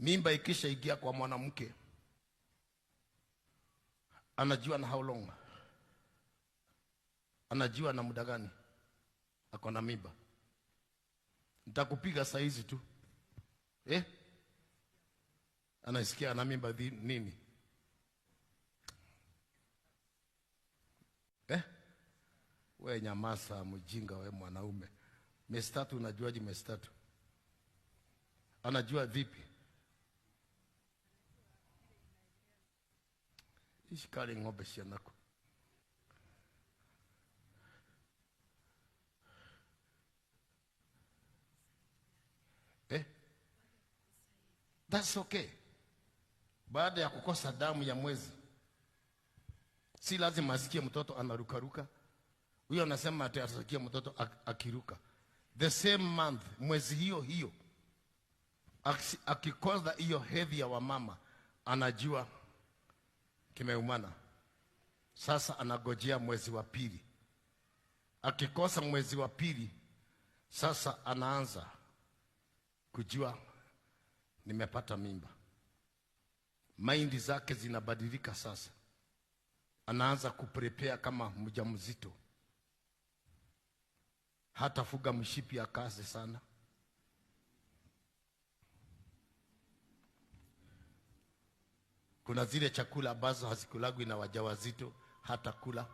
Mimba ikisha ingia kwa mwanamke, anajua na how long, anajua na muda gani ako na mimba. Nitakupiga saa hizi tu, anasikia ana mimba nini? We nyamasa mjinga, we mwanaume. Miezi 3 unajuaje miezi 3? Anajua vipi? Ishikali ng'ombe shanako. That's okay. Baada ya kukosa damu ya mwezi, si lazima asikie mtoto anarukaruka. Huyo anasema atasikia mtoto akiruka. The same month, mwezi hiyo akikosa hiyo hedhi ya wamama, anajua kimeumana. Sasa anagojea mwezi wa pili. Akikosa mwezi wa pili, sasa anaanza kujua nimepata mimba. Maindi zake zinabadilika sasa. Anaanza kuprepare kama mjamzito. Hata fuga mshipi ya kazi sana. Kuna zile chakula ambazo hazikulagwi na wajawazito hata kula.